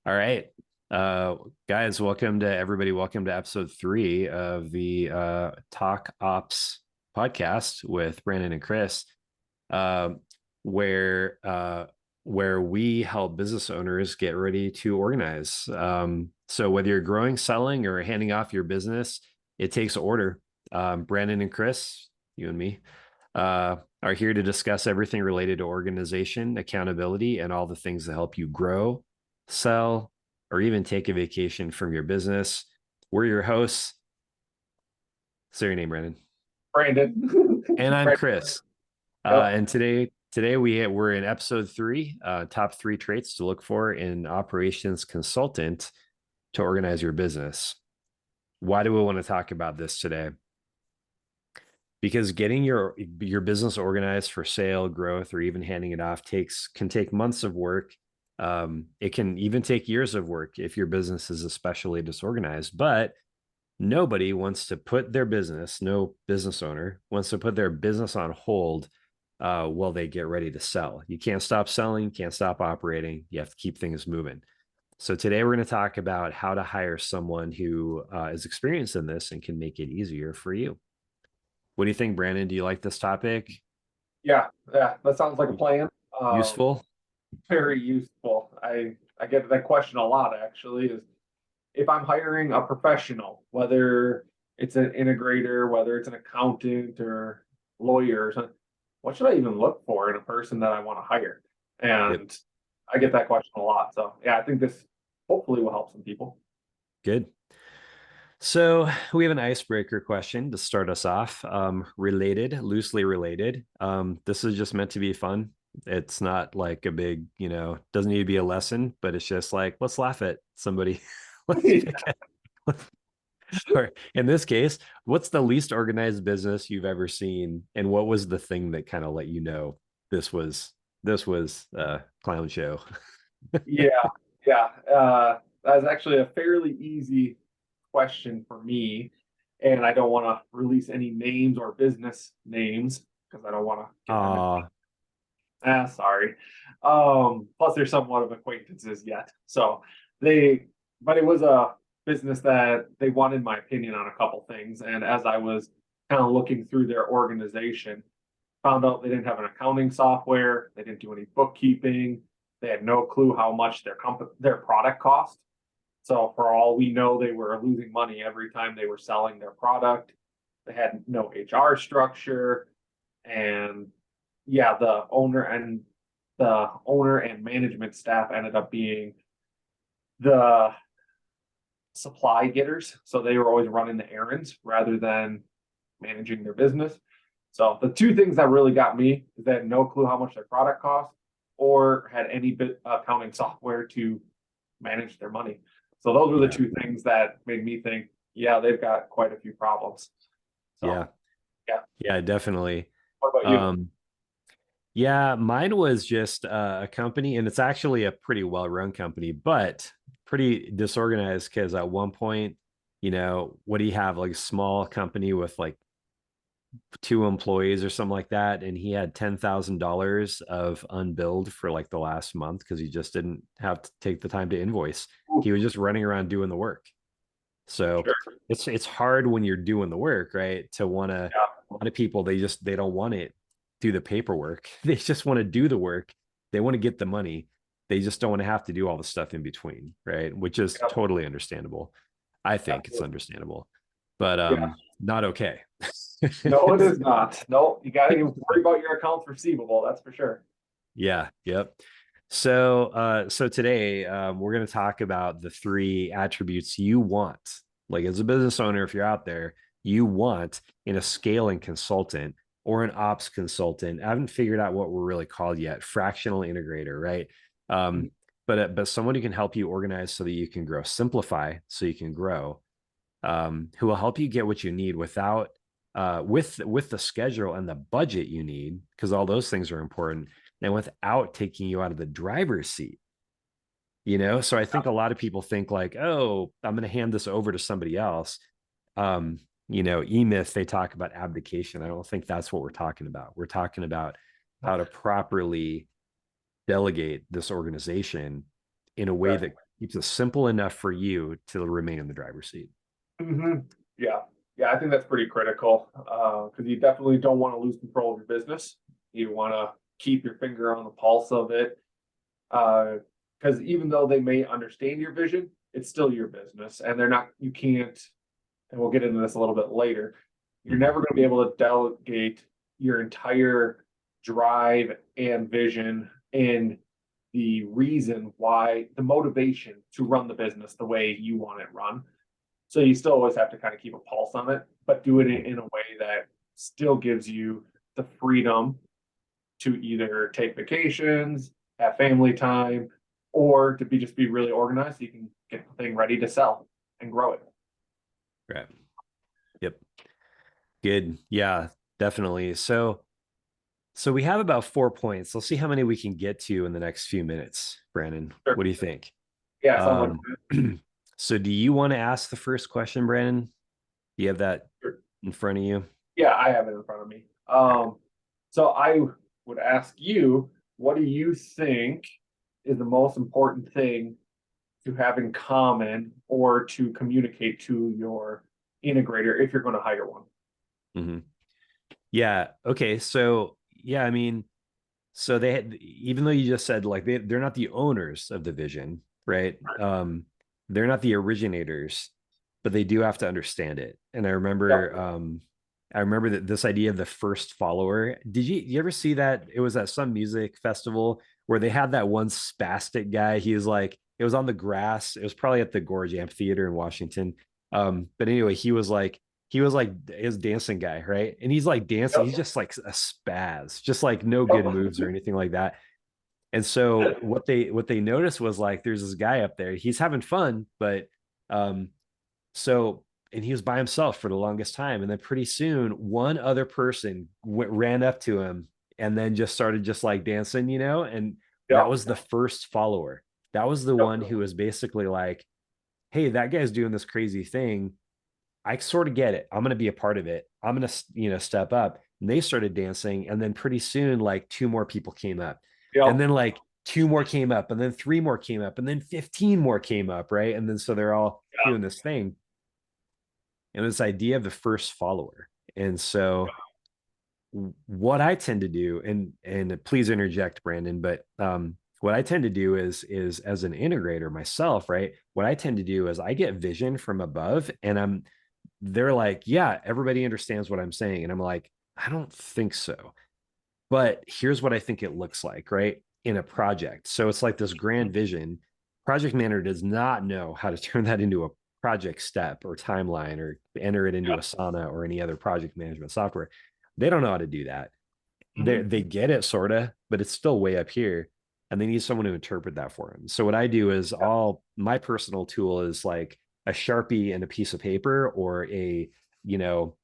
All right. Guys, welcome to everybody. Welcome to episode 3 of the Talk Ops podcast with Brandon and Chris, uh, where uh, where we help business owners get ready to organize. So whether you're growing, selling, or handing off your business, it takes order. Brandon and Chris, you and me, are here to discuss everything related to organization, accountability, and all the things that help you grow, sell, or even take a vacation from your business. We're your hosts. Say your name, Brandon. Brandon. And I'm Brandon. Chris. Yep. And today we're in episode 3, top 3 traits to look for in operations consultant to organize your business. Why do we want to talk about this today? Because getting your business organized for sale, growth, or even handing it off can take months of work. It can even take years of work if your business is especially disorganized. But nobody wants to put their business, no business owner wants to put their business on hold while they get ready to sell. You can't stop selling, can't stop operating. You have to keep things moving. So today we're going to talk about how to hire someone who is experienced in this and can make it easier for you. What do you think, Brandon? Do you like this topic? Yeah, that sounds like a plan. Useful? Very useful. I get that question a lot actually, is if I'm hiring a professional, whether it's an integrator, whether it's an accountant or lawyer or something, what should I even look for in a person that I want to hire? Yep. And I get that question a lot. So yeah, I think this hopefully will help some people. Good. So we have an icebreaker question to start us off. Loosely related. This is just meant to be fun. It's not like a big, doesn't need to be a lesson, but it's just like, let's laugh at somebody. Let's pick it. Or in this case, what's the least organized business you've ever seen? And what was the thing that kind of let you know this was a clown show? Yeah, yeah. That's actually a fairly easy question for me, and I don't want to release any names or business names because I don't want to get them in. Ah, Sorry. Plus they're somewhat of acquaintances yet. So they, but it was a business that they wanted my opinion on a couple things, and as I was kind of looking through their organization, found out they didn't have an accounting software, they didn't do any bookkeeping, they had no clue how much their product cost. So for all we know, they were losing money every time they were selling their product. They had no HR structure, and yeah, the owner and management staff ended up being the supply getters. So they were always running the errands rather than managing their business. So the two things that really got me is they had no clue how much their product cost or had any accounting software to manage their money. So those were the yeah, two things that made me think, yeah, they've got quite a few problems. So yeah, yeah. yeah, definitely. What about you? Um, Yeah, mine was just a company, and it's actually a pretty well-run company, but pretty disorganized because at one point, what do you have? Like a small company with like 2 employees or something like that, and he had $10,000 of unbilled for like the last month because he just didn't have to take the time to invoice. Ooh, He was just running around doing the work. So sure. it's hard when you're doing the work, right? To want to Yeah. A lot of people they don't want it do the paperwork. They just want to do the work. They want to get the money. They just don't want to have to do all the stuff in between, right? Which is Yeah. totally understandable. I think it's Absolutely. understandable, but Yeah. not okay. No, it is not. No, you got to worry about your accounts receivable. That's for sure. Yeah, yep. So today we're going to talk about the 3 attributes you want. Like as a business owner, if you're out there, you want in a scaling consultant or an ops consultant. I haven't figured out what we're really called yet. Fractional integrator, right? Mhm. Um, but someone who can help you organize so that you can grow, simplify so you can grow, who will help you get what you need without with the schedule and the budget you need, because all those things are important, and without taking you out of the driver's seat. So I think a lot of people think like, oh, I'm going to hand this over to somebody else. E-Myth, they talk about abdication. I don't think that's what we're talking about. We're talking about how to properly delegate this organization in a way Right. that keeps it simple enough for you to remain in the driver's seat. Hmm. Yeah. Yeah, I think that's pretty critical. Because you definitely don't want to lose control of your business. You want to keep your finger on the pulse of it. Because even though they may understand your vision, it's still your business, and they're not. You can't. And we'll get into this a little bit later. You're Mhm. never going to be able to delegate your entire drive and vision and the reason why, the motivation to run the business the way you want it run. So you still always have to kind of keep a pulse on it, but do it in a way that still gives you the freedom to either take vacations, have family time, or to be really organized so you can get the thing ready to sell and grow it. Right. Yep. Good. Yeah, definitely. So we have about 4 points. Let's see how many we can get to in the next few minutes, Brandon. Sure. What do you think? Yeah, sounds like Um, so do you want to ask the first question, Brandon? Do you have that sure. in front of you? Yeah, I have it in front of me. So I would ask you, what do you think is the most important thing to have in common or to communicate to your integrator if you're going to hire one? Hmm. Yeah. Okay. So yeah, I mean, so they had, even though you just said like they're not the owners of the vision, right? They're not the originators, but they do have to understand it. And Yep. I remember that this idea of the first follower. Did you ever see that? It was at some music festival where they had that one spastic guy. He was like, it was on the grass. It was probably at the Gorge Amphitheater in Washington. But anyway, he was like his dancing guy, right? And he's like dancing, he's Yep. just like a spaz, just like no good moves or Yep. anything like that. And so what they noticed was like there's this guy up there, he's having fun, but um so and he was by himself for the longest time, and then pretty soon one other person ran up to him and then just started just like dancing, and that Yep. was the first follower. That was the one who was basically like, hey, that guy's doing this crazy thing. I sort of get it. I'm going to be a part of it. I'm going to, step up. And they started dancing. And then pretty soon, like two more people came up. And Yep. then like two more came up. And then three more came up. And then 15 more came up. Right. And then so they're all doing this thing. And this idea of the first follower. And so what I tend to do, and please interject, Brandon, but what I tend to do is as an integrator myself, right? What I tend to do is I get vision from above, and they're like, yeah, everybody understands what I'm saying. And I'm like, I don't think so. But here's what I think it looks like, right? In a project. So it's like this grand vision. Project manager does not know how to turn that into a project step or timeline or enter it into Yep. Asana or any other project management software. They don't know how to do that. Mhm. They get it sort of, but it's still way up here. And they need someone to interpret that for them. So what I do is all my personal tool is like a Sharpie and a piece of paper or a, you know,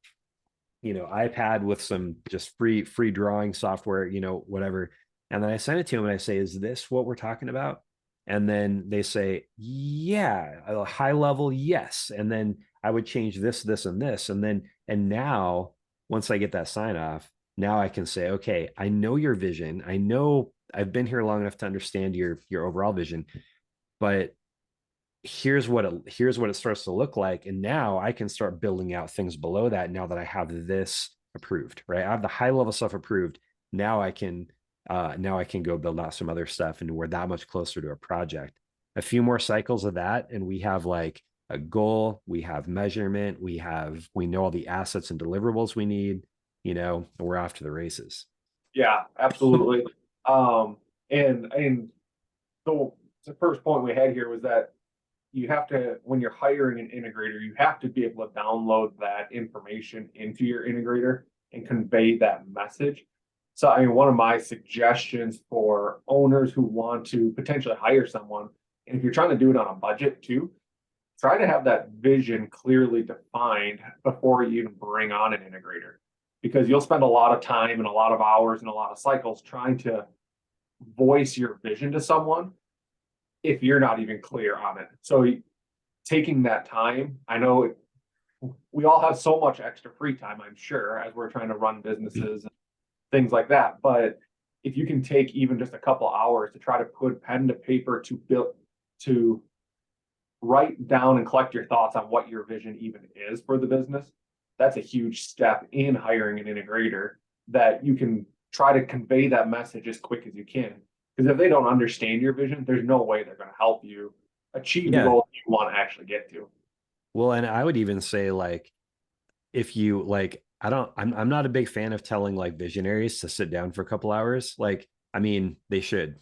iPad with some just free drawing software, whatever. And then I send it to them and I say, is this what we're talking about? And then they say, yeah, a high level, yes. And then I would change this, and this. And now once I get that sign off, now I can say, okay, I know your vision. I know I've been here long enough to understand your overall vision, but here's what it starts to look like, and now I can start building out things below that now that I have this approved, right? I have the high level stuff approved. Now I can go build out some other stuff, and we're that much closer to a project. A few more cycles of that and we have like a goal, we have measurement, we know all the assets and deliverables we need, and we're off to the races. Yeah, absolutely. Um, and so the first point we had here was that you have to, when you're hiring an integrator, you have to be able to download that information into your integrator and convey that message. So, I mean, one of my suggestions for owners who want to potentially hire someone, and if you're trying to do it on a budget too, try to have that vision clearly defined before you even bring on an integrator, because you'll spend a lot of time and a lot of hours and a lot of cycles trying to voice your vision to someone if you're not even clear on it. So taking that time, I know we all have so much extra free time, I'm sure, as we're trying to run businesses and things like that. But if you can take even just a couple hours to try to put pen to paper to build, to write down and collect your thoughts on what your vision even is for the business. That's a huge step in hiring an integrator, that you can try to convey that message as quick as you can. Because if they don't understand your vision, there's no way they're going to help you achieve the Yeah. goal you want to actually get to. Well, and I would even say like if you like, I'm not a big fan of telling like visionaries to sit down for a couple hours. Like, I mean, they should,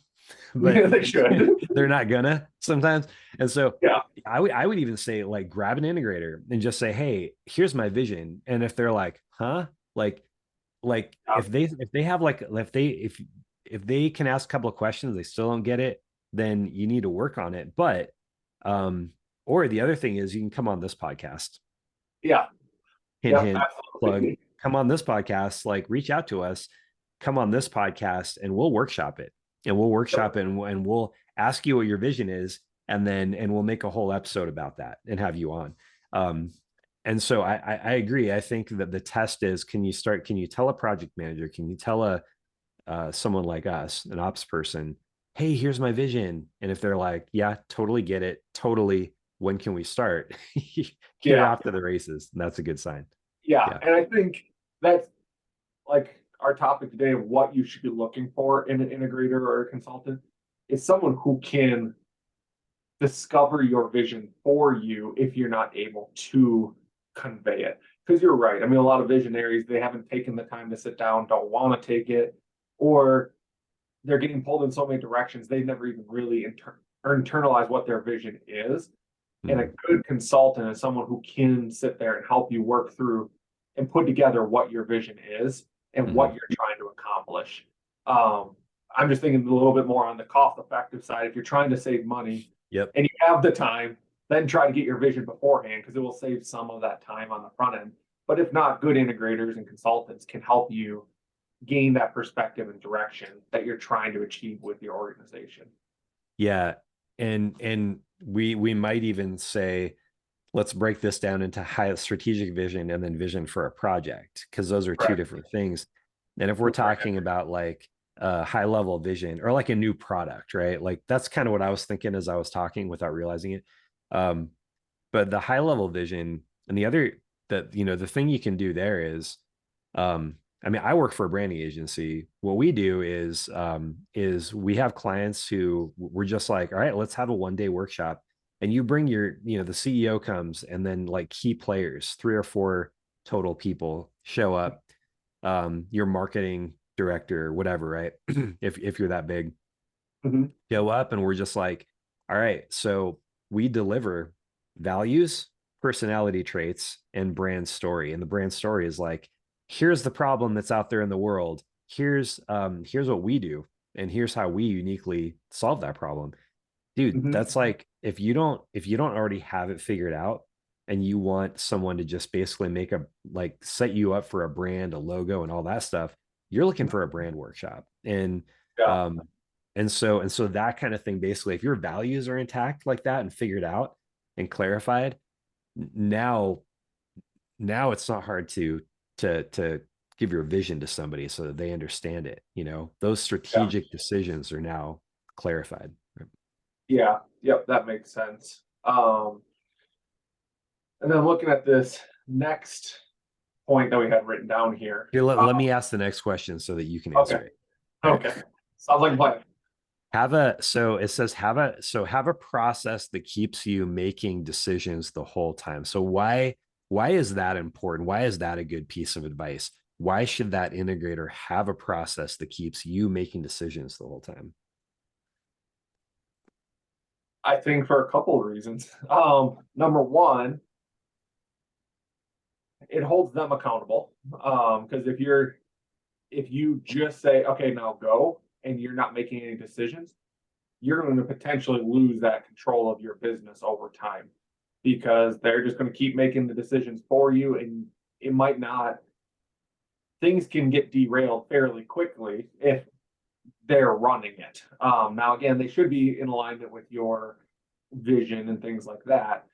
but They should. they're not gonna sometimes. And so Yeah. I would even say like grab an integrator and just say, hey, here's my vision. And if they're like, huh? Like Yeah. if they have like if they can ask a couple of questions, they still don't get it, then you need to work on it. But or the other thing is you can come on this podcast. Yeah. Hint, Yep. hint, plug. Absolutely. Come on this podcast, like reach out to us, come on this podcast, and we'll workshop it. And we'll workshop it and we'll ask you what your vision is, and we'll make a whole episode about that and have you on. Um, and so I agree. I think that the test is can you tell a project manager, can you tell a someone like us, an ops person, hey, here's my vision. And if they're like, yeah, totally get it, totally, when can we start? You're Yeah. off to the races. And that's a good sign. Yeah. Yeah. And I think that's like our topic today of what you should be looking for in an integrator or a consultant is someone who can discover your vision for you if you're not able to convey it. Because you're right. I mean, a lot of visionaries, they haven't taken the time to sit down, don't want to take it, or they're getting pulled in so many directions, they've never even really internalized what their vision is. And a Mm. good consultant is someone who can sit there and help you work through and put together what your vision is and what Mhm. you're trying to accomplish. I'm just thinking a little bit more on the cost effective side. If you're trying to save money Yep. and you have the time, then try to get your vision beforehand because it will save some of that time on the front end. But if not, good integrators and consultants can help you gain that perspective and direction that you're trying to achieve with your organization. Yeah. And we might even say, let's break this down into high strategic vision and then vision for a project, because those are two Correct. different things. And if we're talking about like a high level vision or like a new product, right? Like that's kind of what I was thinking as I was talking without realizing it. Um, but the high level vision and the other that the thing you can do there is I mean, I work for a branding agency. What we do is we have clients who we're just like, all right, let's have a 1 day workshop. And you bring the CEO comes and then like key players, 3 or 4 total people show up, your marketing director, whatever, right? If you're that big, Mhm. show up and we're just like, all right, so we deliver values, personality traits, and brand story. And the brand story is like, here's the problem that's out there in the world. Here's what we do, and here's how we uniquely solve that problem. Dude, Mhm. that's like if you don't already have it figured out and you want someone to just basically make a like set you up for a brand, a logo, and all that stuff, you're looking for a brand workshop. And Yeah. um and so that kind of thing, basically, if your values are intact like that and figured out and clarified, now it's not hard to give your vision to somebody so that they understand it. Those Yeah. strategic decisions are now clarified. Yeah. Yep. That makes sense. And then looking at this next point that we had written down here. Here, let me ask the next question so that you can Okay. answer it. All right. Okay. Sounds like a plan. Have a process that keeps you making decisions the whole time. So why is that important? Why is that a good piece of advice? Why should that integrator have a process that keeps you making decisions the whole time? I think for a couple of reasons. Number one, it holds them accountable. Because if you just say, okay, now go, and you're not making any decisions, you're going to potentially lose that control of your business over time because they're just going to keep making the decisions for you, and it might not, things can get derailed fairly quickly if they're running it. Now, again, they should be in alignment with your vision and things like that.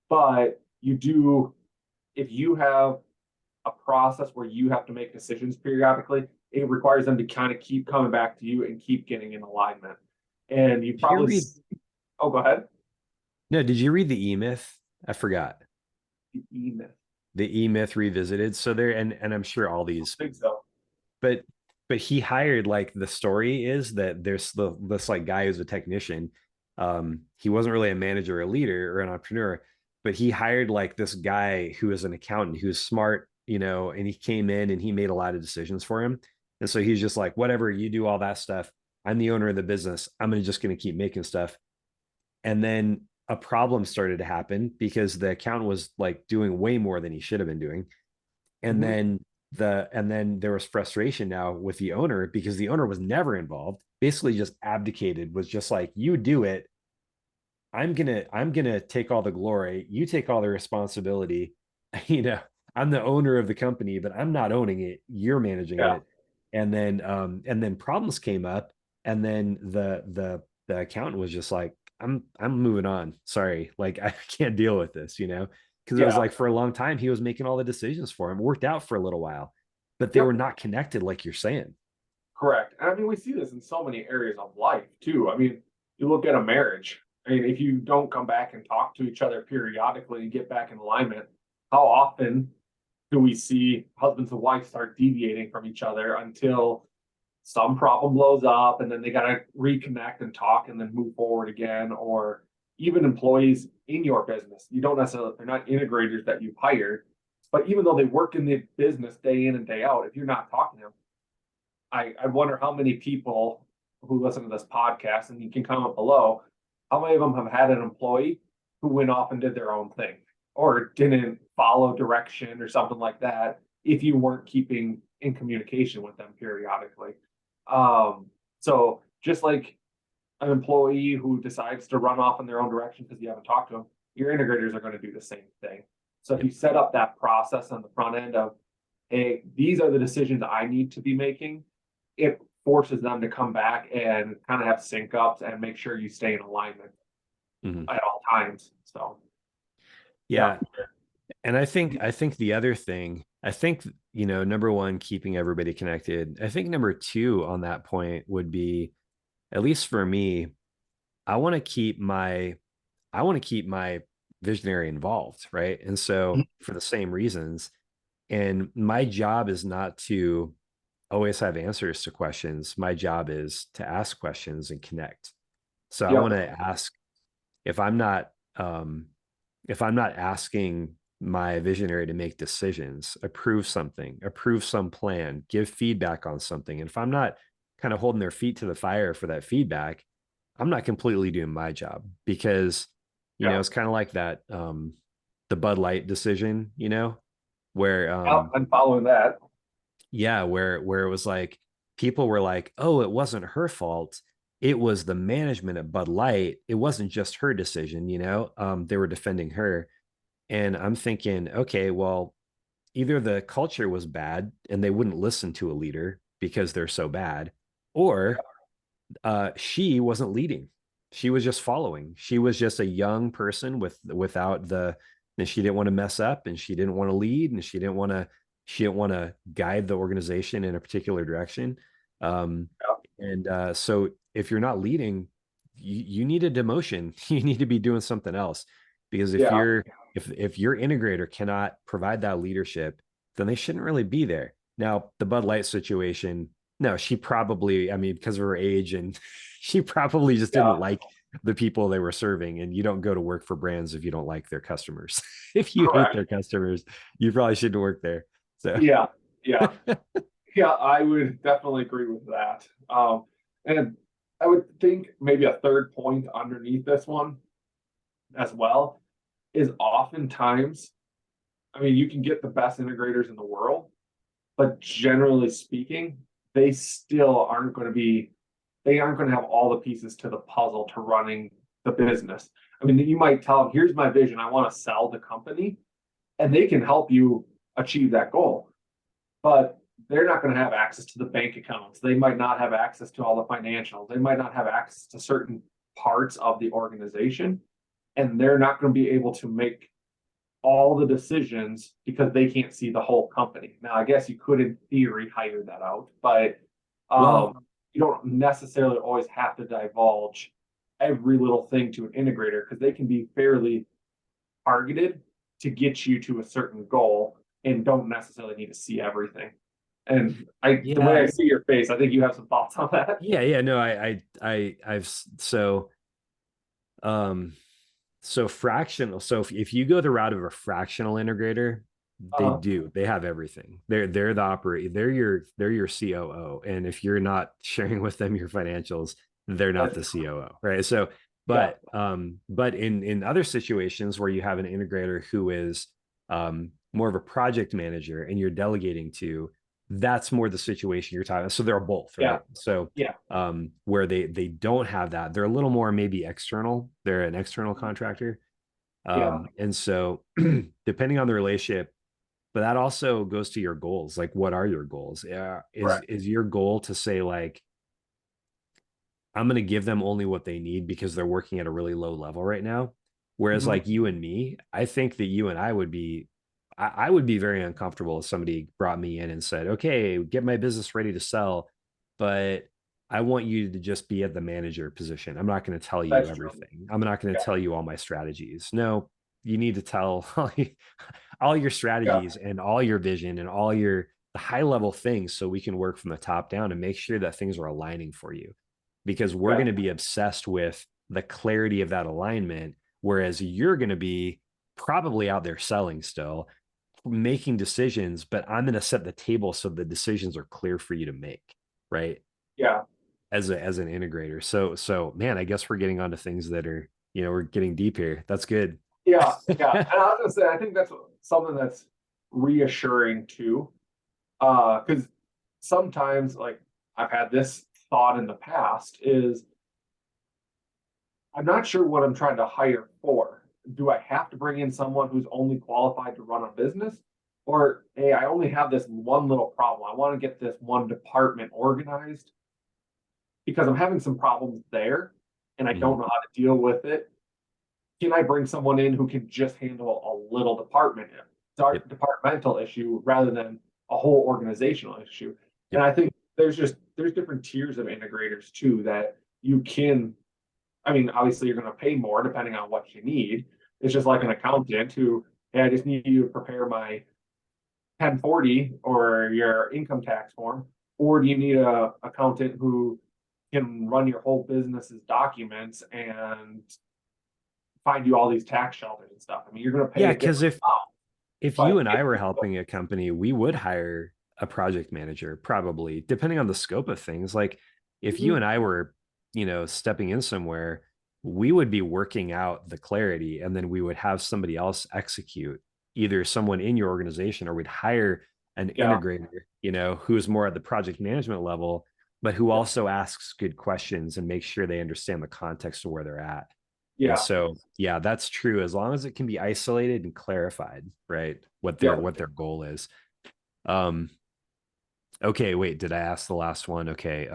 But you do, if you have a process where you have to make decisions periodically, it requires them to kind of keep coming back to you and keep getting in alignment. And you Did you probably, read oh, go ahead. No, did you read the E-Myth? I forgot. The E-Myth. The E-Myth Revisited. So there, and I'm sure all these, I think so. but he hired, like, the story is that there's this like guy who's a technician. He wasn't really a manager or a leader or an entrepreneur, but he hired like this guy who is an accountant who's smart, and he came in and he made a lot of decisions for him. And so he's just like, whatever, you do all that stuff. I'm the owner of the business. Just gonna keep making stuff. And then a problem started to happen because the accountant was like doing way more than he should have been doing. And Mhm. then there was frustration now with the owner because the owner was never involved, basically just abdicated, was just like, you do it, I'm gonna take all the glory, you take all the responsibility. you know I'm the owner of the company, but I'm not owning it, you're managing Yeah. it. And then problems came up, and then the accountant was just like, I'm moving on, sorry, like, I can't deal with this, because it was Yeah. like, for a long time he was making all the decisions for him. It worked out for a little while, but they were Yep. not connected, like you're saying. Correct. And I mean, we see this in so many areas of life too. I mean, you look at a marriage. I mean, if you don't come back and talk to each other periodically and get back in alignment, how often do we see husbands and wives start deviating from each other until some problem blows up and then they got to reconnect and talk and then move forward again? Or even employees in your business, you don't necessarily, they're not integrators that you've hired, but even though they work in the business day in and day out, if you're not talking to them, I wonder how many people who listen to this podcast, and you can comment below, how many of them have had an employee who went off and did their own thing or didn't follow direction or something like that if you weren't keeping in communication with them periodically. So just like an employee who decides to run off in their own direction because you haven't talked to them, your integrators are going to do the same thing. So if Yep. you set up that process on the front end of, hey, these are the decisions I need to be making, it forces them to come back and kind of have sync ups and make sure you stay in alignment Mhm. at all times. So yeah, Yeah. And I think the other thing, I think, number one, keeping everybody connected. I think number two on that point would be, at least for me, I want to keep my I want to keep my visionary involved, right? And so, for the same reasons, and my job is not to always have answers to questions. My job is to ask questions and connect. So I yep, want to ask, if I'm not um if I'm not asking my visionary to make decisions, approve something, approve some plan, give feedback on something, and if I'm not kind of holding their feet to the fire for that feedback, I'm not completely doing my job. Because yeah, it's kind of like that, the Bud Light decision, where yep, I'm following that. yeah, where it was like, people were like, "Oh, it wasn't her fault. It was the management at Bud Light. It wasn't just her decision." They were defending her, and I'm thinking, okay, well, either the culture was bad and they wouldn't listen to a leader because they're so bad, or she wasn't leading. She was just following. She was just a young person without the, and she didn't want to mess up, and she didn't want to lead, and she didn't want to guide the organization in a particular direction. So if you're not leading, you need a demotion. You need to be doing something else, because if Yeah, you're if your integrator cannot provide that leadership, then they shouldn't really be there. Now, the Bud Light situation, no, she probably, I mean, because of her age, and she probably just yeah, didn't like the people they were serving. And you don't go to work for brands if you don't like their customers. If you hate correct. their customers, you probably shouldn't work there. So, Yeah, yeah, yeah. I would definitely agree with that. And I would think maybe a third point underneath this one as well is oftentimes, I mean, you can get the best integrators in the world, but generally speaking, they still aren't going to be, they aren't going to have all the pieces to the puzzle to running the business. I mean, you might tell them, here's my vision, I want to sell the company, and they can help you achieve that goal. But they're not going to have access to the bank accounts. They might not have access to all the financials. They might not have access to certain parts of the organization. And they're not going to be able to make all the decisions because they can't see the whole company. Now, I guess you could, in theory, hire that out, but well, you don't necessarily always have to divulge every little thing to an integrator because they can be fairly targeted to get you to a certain goal and don't necessarily need to see everything. And the way Yeah. I see your face, I think you have some thoughts on that. Yeah. No, um, so fractional. So if you go the route of a fractional integrator, Uh, they have everything. They're the operate. They're your COO. And if you're not sharing with them your financials, they're not the COO, right? So, yeah, but in other situations where you have an integrator who is more of a project manager and you're delegating to, that's more the situation you're talking about. So they're both, yeah, right? So yeah, where they don't have that, they're a little more maybe external. They're an external contractor. yeah, And so depending on the relationship, but that also goes to your goals. Like, what are your goals? correct. Is your goal to say, like, I'm going to give them only what they need because they're working at a really low level right now? Whereas, Mhm. like you and me, I think that you and I would be very uncomfortable if somebody brought me in and said, okay, get my business ready to sell, but I want you to just be at the manager position. I'm not going to tell you That's true. everything. I'm not going to Yeah, tell you all my strategies. No, you need to tell all your yeah, strategies and all your vision and all your the high level things so we can work from the top down and make sure that things are aligning for you, because we're yeah, going to be obsessed with the clarity of that alignment, whereas you're going to be probably out there selling still, making decisions, but I'm going to set the table so the decisions are clear for you to make, right? yeah, As an integrator. So man, I guess we're getting onto things that are, we're getting deep here. That's good. yeah, yeah. And I was gonna say, I think that's something that's reassuring too. Because sometimes, like, I've had this thought in the past is I'm not sure what I'm trying to hire for. Do I have to bring in someone who's only qualified to run a business? Or, hey, I only have this one little problem. I want to get this one department organized because I'm having some problems there and I Mhm. don't know how to deal with it. Can I bring someone in who can just handle a little Yep. departmental issue rather than a whole organizational issue? And Yep. I think there's different tiers of integrators too that you can. I mean, obviously you're going to pay more depending on what you need. It's just like an Right. accountant who, hey, I just need you to prepare my 1040 or your income tax form, or do you need a accountant who can run your whole business's documents and find you all these tax shelters and stuff? I mean, you're going to pay Yeah, a because different amount, if you but and I were helping a company, we would hire a project manager, probably, depending on the scope of things. Like if you and I were, stepping in somewhere, we would be working out the clarity and then we would have somebody else execute, either someone in your organization, or we'd hire an yeah, integrator, who's more at the project management level, but who yeah, also asks good questions and makes sure they understand the context of where they're at. And yeah, so, yeah, that's true. As long as it can be isolated and clarified, right? yeah. What their goal is. Um, okay, wait, did I ask the last one? Okay.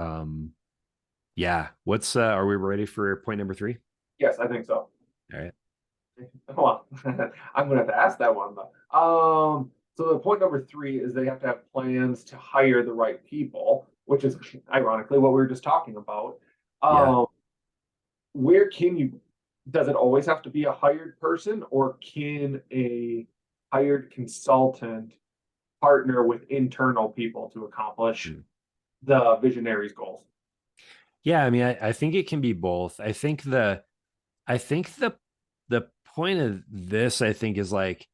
Yeah. What's are we ready for point number 3? Yes, I think so. All right. Well, I'm gonna have to ask that one though. So the point number 3 is they have to have plans to hire the right people, which is ironically what we were just talking about. Yeah. Um, where can you, does it always have to be a hired person, or can a hired consultant partner with internal people to accomplish Mm. the visionary's goals? Yeah, I mean, I think it can be both. I think the point of this, I think, is like,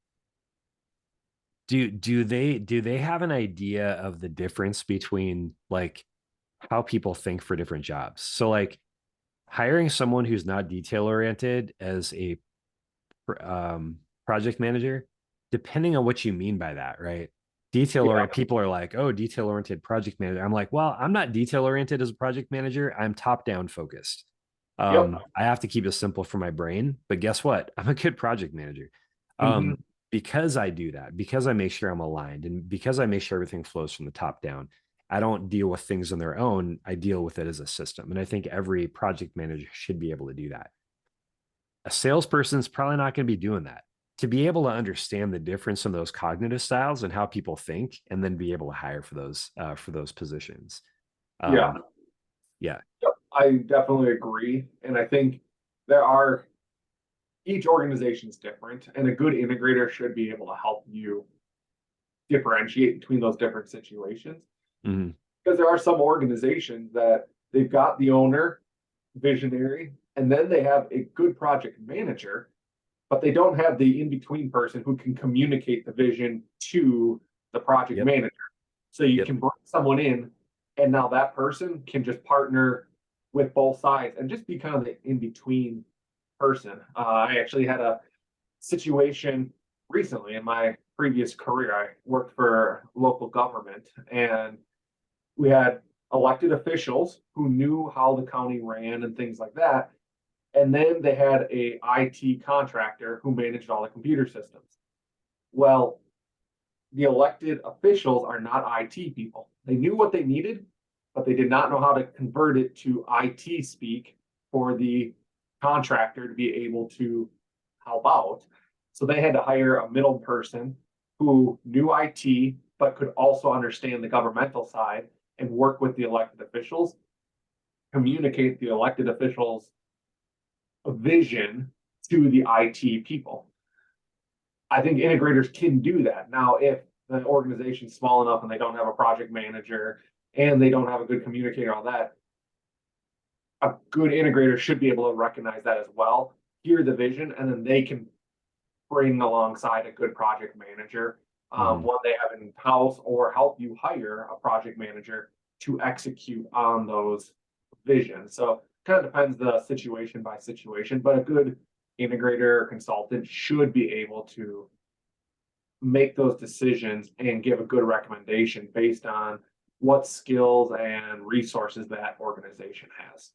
do they have an idea of the difference between like how people think for different jobs? So like hiring someone who's not detail oriented as a project manager, depending on what you mean by that, right? Detail Yeah, oriented people are like, oh, detail oriented project manager. I'm like, well, I'm not detail oriented as a project manager. I'm top down focused. yep. I have to keep it simple for my brain, but guess what? I'm a good project manager. Hmm. Because I do that, because I make sure I'm aligned and because I make sure everything flows from the top down. I don't deal with things on their own. I deal with it as a system. And I think every project manager should be able to do that. A salesperson is probably not going to be doing that. To be able to understand the difference in those cognitive styles and how people think, and then be able to hire for those positions. Yeah. Um, yeah. I definitely agree. And I think there are, each organization is different, and a good integrator should be able to help you differentiate between those different situations. Mhm. Because there are some organizations that they've got the owner, visionary, and then they have a good project manager, but they don't have the in-between person who can communicate the vision to the project Yep. manager. So you Yep. can bring someone in, and now that person can just partner with both sides and just be kind of the in-between person. I actually had a situation recently in my previous career. I worked for local government, and we had elected officials who knew how the county ran and things like that. And then they had a IT contractor who managed all the computer systems. Well, the elected officials are not IT people. They knew what they needed, but they did not know how to convert it to IT speak for the contractor to be able to help out. So they had to hire a middle person who knew IT, but could also understand the governmental side and work with the elected officials, communicate the elected officials' vision to the IT people. I think integrators can do that. Now, if the organization's small enough and they don't have a project manager and they don't have a good communicator, all that, a good integrator should be able to recognize that as well, hear the vision, and then they can bring alongside a good project manager, Mhm. one they have in house, or help you hire a project manager to execute on those visions. So kind of depends the situation by situation, but a good integrator or consultant should be able to make those decisions and give a good recommendation based on what skills and resources that organization has.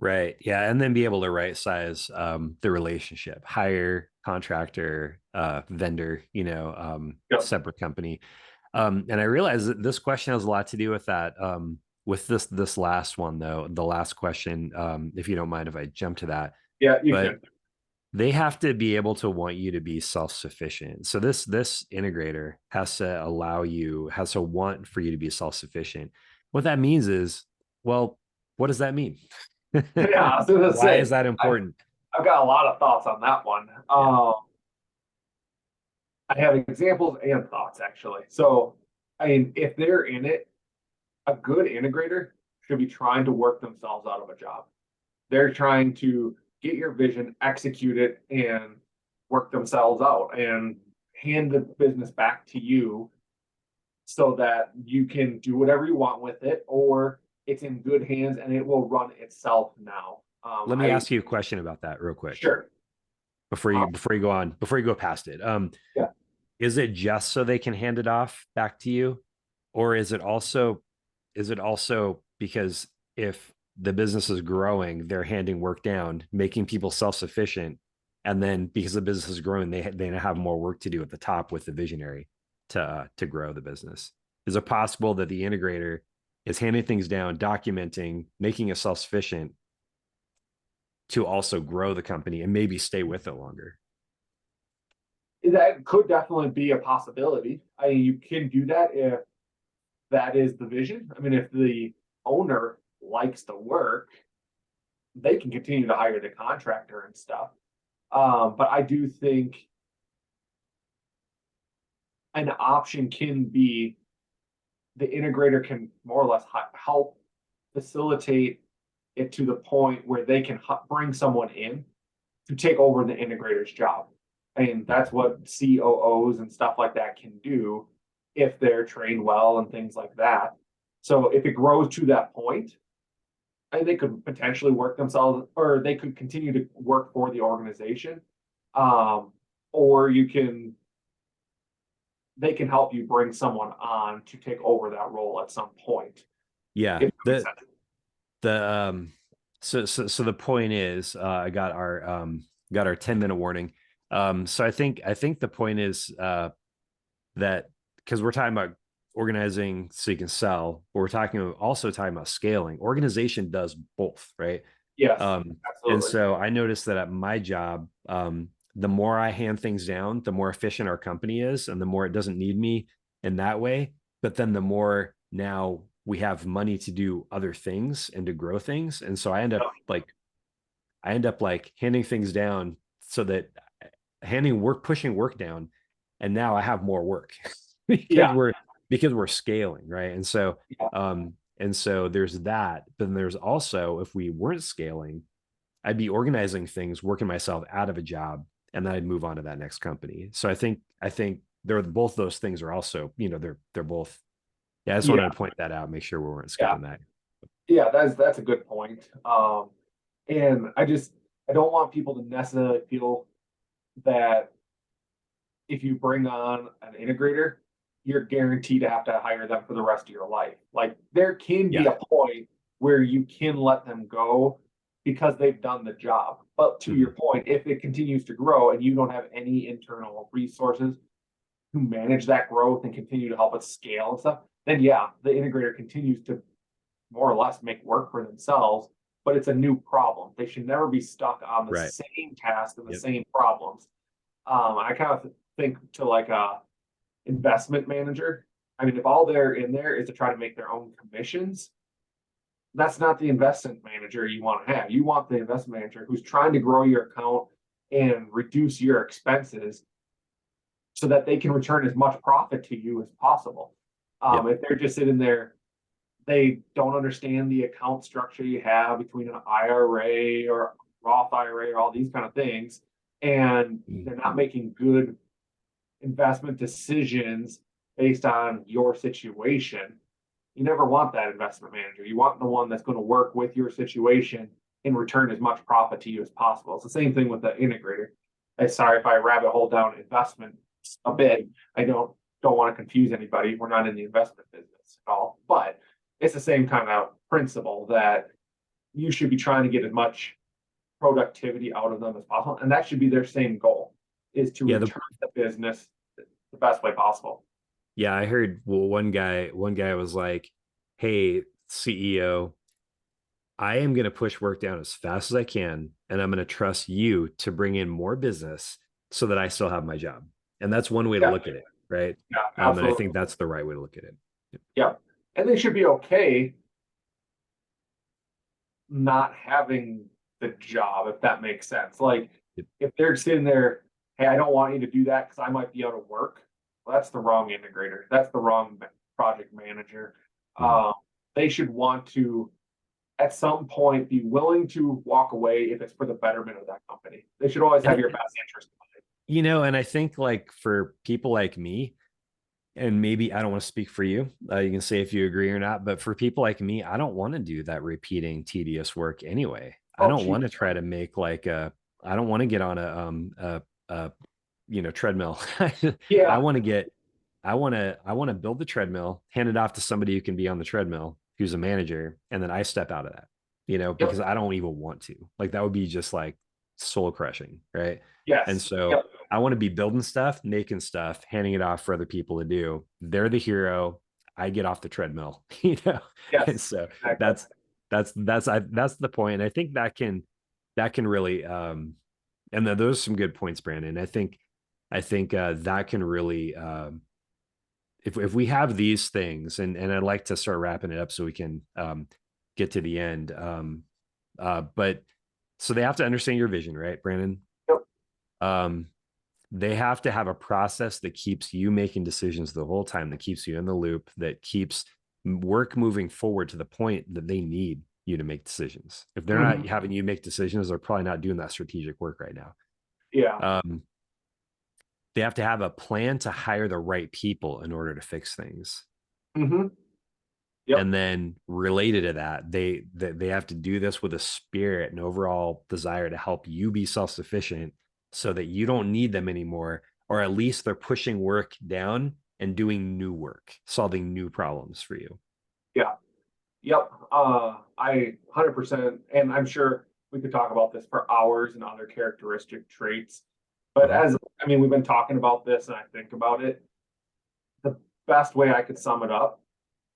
Right. Yeah. And then be able to right size the relationship, hire, contractor, vendor, Yep. separate company. And I realize that this question has a lot to do with that. With this last one though, the last question, if you don't mind if I jump to that, Yeah, you but can. they have to be able to want you to be self-sufficient. So this integrator has to want for you to be self-sufficient. What that means is, well, what does that mean? Yeah, I was gonna Why is say, that I, important? I've got a lot of thoughts on that one. Yeah. I have examples and thoughts actually. So, I mean, if they're in it, a good integrator should be trying to work themselves out of a job. They're trying to get your vision, execute it, and work themselves out and hand the business back to you so that you can do whatever you want with it, or it's in good hands and it will run itself now. Let me I ask you a question about that real quick Sure. before you go past it. Yeah. Is it just so they can hand it off back to you, or is it also because if the business is growing, they're handing work down, making people self-sufficient, and then because the business is growing, they have more work to do at the top with the visionary to grow the business. Is it possible that the integrator is handing things down, documenting, making it self-sufficient to also grow the company and maybe stay with it longer? That could definitely be a possibility. I mean, you can do that if that is the vision. I mean, if the owner likes the work, they can continue to hire the contractor and stuff. But I do think an option can be the integrator can more or less help facilitate it to the point where they can bring someone in to take over the integrator's job. And that's what COOs and stuff like that can do if they're trained well and things like that. So if it grows to that point, and they could potentially work themselves, or they could continue to work for the organization, um, or they can help you bring someone on to take over that role at some point. Yeah. If that makes sense. The so the point is I got our 10-minute warning. So I think the point is that because we're talking about organizing so you can sell, but also talking about scaling. Organization does both, right? Yes, And absolutely. so I noticed that at my job, the more I hand things down, the more efficient our company is, and the more it doesn't need me in that way. But then the more now we have money to do other things and to grow things. And so I end up like handing things down so that pushing work down. And now I have more work because Yeah. we're scaling. Right. Yeah. And so there's that, but then there's also, if we weren't scaling, I'd be organizing things, working myself out of a job, and then I'd move on to that next company. So I think they're both those things are also, they're both. Yeah, I just Yeah. wanted to point that out, make sure we weren't Yeah. skipping that. Yeah. That's a good point. And I don't want people to necessarily feel that if you bring on an integrator, you're guaranteed to have to hire them for the rest of your life. Like there can be Yeah. a point where you can let them go because they've done the job. But to your Mhm. point, if it continues to grow and you don't have any internal resources to manage that growth and continue to help it scale and stuff, then yeah, the integrator continues to more or less make work for themselves, but it's a new problem. They should never be stuck on the Right. same task and the Yep. same problems. I kind of think to like a investment manager. I mean, if all they're in there is to try to make their own commissions, that's not the investment manager you want to have. You want the investment manager who's trying to grow your account and reduce your expenses so that they can return as much profit to you as possible. Yep. If they're just sitting there, they don't understand the account structure you have between an IRA or Roth IRA or all these kind of things, and they're not making good investment decisions based on your situation. You never want that investment manager. You want the one that's going to work with your situation and return as much profit to you as possible. It's the same thing with the integrator. Sorry if I rabbit hole down investment a bit. I don't want to confuse anybody. We're not in the investment business at all, but it's the same kind of principle that you should be trying to get as much productivity out of them as possible, and that should be their same goal: is to Yeah. return the business the best way possible. Yeah. I heard, well, one guy was like, "Hey, CEO, I am going to push work down as fast as I can, and I'm going to trust you to bring in more business so that I still have my job." And that's one way to Yeah, look at it, right? yeah, And I absolutely. think that's the right way to look at it. Yeah, and they should be okay not having the job if that makes sense. Like Yep. if they're sitting there, hey, I don't want you to do that because I might be out of work. Well, that's the wrong integrator. That's the wrong project manager. Mhm. Um, they should want to at some point be willing to walk away if it's for the betterment of that company. They should always have And your best interest in mind. and I think like for people like me, and maybe I don't want to speak for you. You can say if you agree or not, but for people like me, I don't want to do that repeating tedious work anyway. I Oh, don't geez. want to try to make like I don't want to get on a treadmill. I Yeah. want to get, I want to build the treadmill, hand it off to somebody who can be on the treadmill, who's a manager, and then I step out of that, because Yep. I don't even want to. Like that would be just like soul crushing, right? And Yes. so Yep. I want to be building stuff, making stuff, handing it off for other people to do. They're the hero. I get off the treadmill, And Yes. so Exactly. that's the point. And I think that can really and those are some good points, Brandon. I think that can really if we have these things, and I'd like to start wrapping it up so we can get to the end. But so they have to understand your vision, right, Brandon? Yep. Um, they have to have a process that keeps you making decisions the whole time, that keeps you in the loop, that keeps work moving forward to the point that they need you to make decisions. If they're not Mhm. having you make decisions, they're probably not doing that strategic work right now. Yeah. They have to have a plan to hire the right people in order to fix things. Hmm. Yep. And then related to that, they have to do this with a spirit and overall desire to help you be self-sufficient so that you don't need them anymore, or at least they're pushing work down and doing new work, solving new problems for you. Yeah. Yep. I 100%, and I'm sure we could talk about this for hours and other characteristic traits. But Mhm. as I mean, we've been talking about this, and I think about it. The best way I could sum it up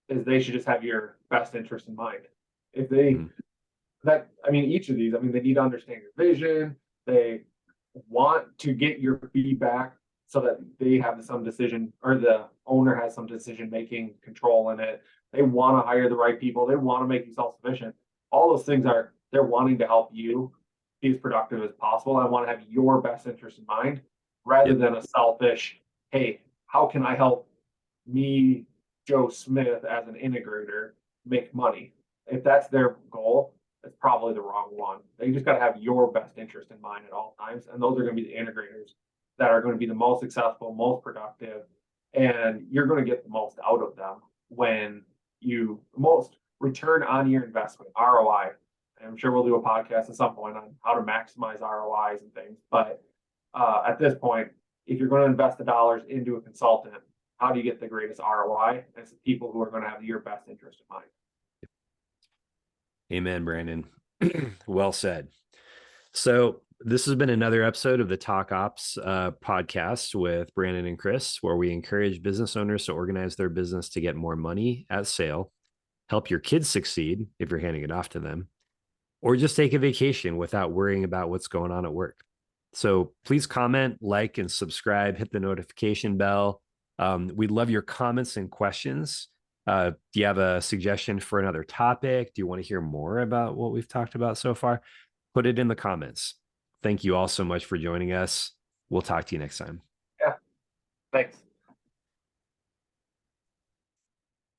is they should just have your best interest in mind. If they Mhm. that, I mean, each of these, I mean, they need to understand your vision. They want to get your feedback so that they have some decision, or the owner has some decision making control in it. They want to hire the right people. They want to make you self-sufficient. All those things are, they're wanting to help you be as productive as possible. I want to have your best interest in mind rather Yep. than a selfish, hey, how can I help me, Joe Smith, as an integrator make money? If that's their goal, it's probably the wrong one. They just got to have your best interest in mind at all times. And those are going to be the integrators that are going to be the most successful, most productive, and you're going to get the most out of them when you most return on your investment, ROI. And I'm sure we'll do a podcast at some point on how to maximize ROIs and things. But at this point, if you're going to invest the dollars into a consultant, how do you get the greatest ROI? It's the people who are going to have your best interest in mind. Amen, Brandon. Well said. So this has been another episode of the Talk Ops podcast with Brandon and Chris, where we encourage business owners to organize their business to get more money at sale, help your kids succeed if you're handing it off to them, or just take a vacation without worrying about what's going on at work. So please comment, like, and subscribe, hit the notification bell. We'd love your comments and questions. Do you have a suggestion for another topic? Do you want to hear more about what we've talked about so far? Put it in the comments. Thank you all so much for joining us. We'll talk to you next time. Yeah. Thanks.